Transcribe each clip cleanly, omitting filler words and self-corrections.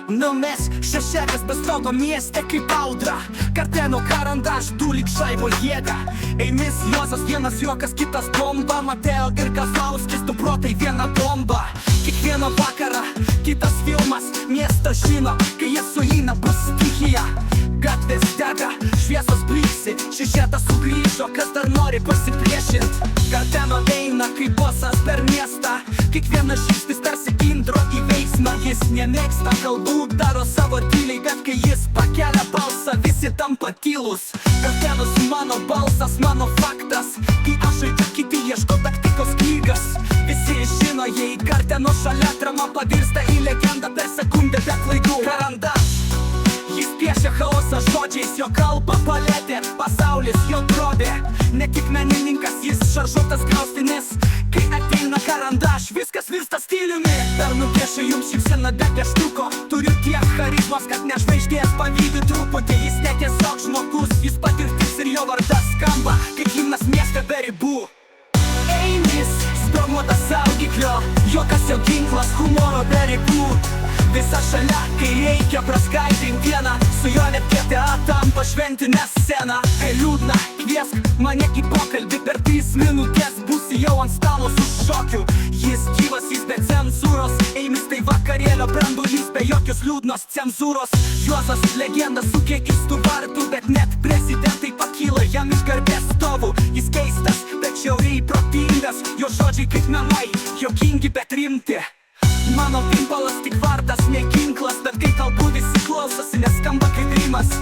Numes šešėlis be stogo mieste kaip audra. Karteno karandaš, dulik žaibo jėga. Eimis Juozas vienas juokas, kitas bomba. Mateo ir Kazlauskis, du protai viena bomba. Kiekvieną vakarą kitas filmas. Miestas žino, kai jie sueina bus stichija. Gatvės dega, šviesos blyksi, šešėtas sugrįžo, kas dar nori pasipriešint. Karteno eina kaip bosas per miestą. Kiekvienas žingsnis tarsi intro į veiksmą. Jis nemėgsta kalbų, daro savo tyliai, bet kai jis pakelia balsą, visi tampa tylus. Kartenos mano balsas, mano faktas. Kai aš žaidžiu, kiti ieško taktikos knygas. Visi žino, jei Karteno šalia drama pavirsta į legendą per sekundę be klaidų. Karandaš, jis piešia chaosą žodžiais, jo kalba paletė, pasaulis jo drobė. Ne tik menininkas, jis šaržuotas graustinis. Kai ateina karandaš, viskas virsta stiliumi. Dar nupiešiu jums šypseną be pieštuko. Turiu tiek charizmos, kad ne žvaigždės pavydi truputį. Jis ne tiesiog žmogus, jis patirtis ir jo vardas skamba kaip himnas mieste be ribų. Eimis, sproguotas saugiklio, juokas jo ginklas, humoro be ribų. Visa šalia, kai reikia praskaidrint dieną, su jo net kietė tampa šventinę sceną. Kai liūdna, kviesk mane į pokalbį, per 3 minutės būsi jau ant stalo su šokiu. Jis gyvas, jis be cenzūros, Eimis tai vakarėlio branduolys, be jokios liūdnos cenzūros. Juozas legenda su keistų vardų, bet net prezidentai pakyla jam iš garbės stovų. Jis keistas, bet žiauriai protingas, jo žodžiai kaip namai, juokingi bet rimti. Mano pimpalas tik vardas, ne ginklas, bet kai kalbu visi klausosi, neskamba kaip rimas.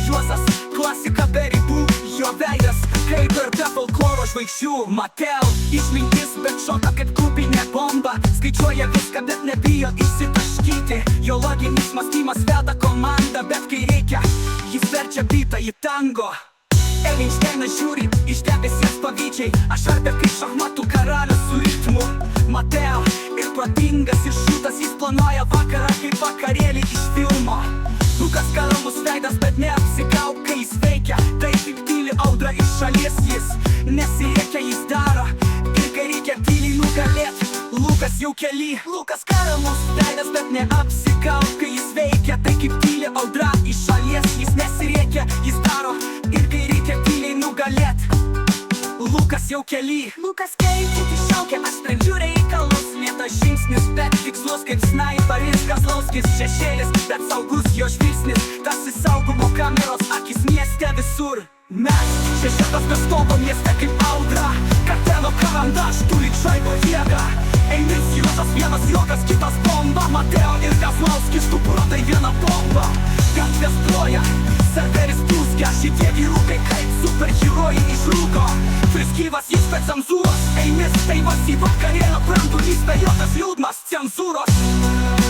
Juozas, klasika be ribų, jo veidas kaip ir be folkloro žvaigždžių. Mateo, išmintis, bet šoka kaip klubinė bomba. Skaičiuoja viską, bet nebijo išsitaškyti. Jo loginis mąstymas veda komandą, bet kai reikia, jis verčia bitą į tango. Einšteinas žiūri iš debesies pavydžiai, aš arbe kaip šachmatų karalius su ritmu. Mateo ir protingas ir šūtas, jis planuoja vakarą kaip vakarėlį iš filmo. Lukas kalamus veidas, bet neapsigauk, kai jis veikia. Tai kaip tyli audra iš šalies jis nesiriekia, jis daro. Ir kai reikia tyliai nugalėt, Lukas jau kely. Lukas kalamus veidas, bet neapsigauk, kai jis veikia. Tai kaip tyli audra iš šalies, jis nesiriekia, jis daro. Ir kai reikia tyliai nugalėt, Lukas jau kely. Lukas kaip iššaukia, aš sprendžiu reikalus. Lėtas žingsnis, bet tikslus kaip snaiperis. Kazlauskis šešėlis, bet saugus jo žvilgsnis. Tarsi saugumo kameros akis mieste visur. Mes šešėtas be stogo mieste kaip audra. Karteno karandaš, turit žaibo jėgą. Eimis Juozas vienas juokas, kitas bomba. Mateo ir Kazlauskis, du protai viena bomba. Gatvės ploja, serveris plūskia. Šitie vyrukai kaip superherojai iš rūko. Friskivas jis be cenzūros, Eimis tai vasi vakarėlio branduolys, be jokios liūdnos cenzūros.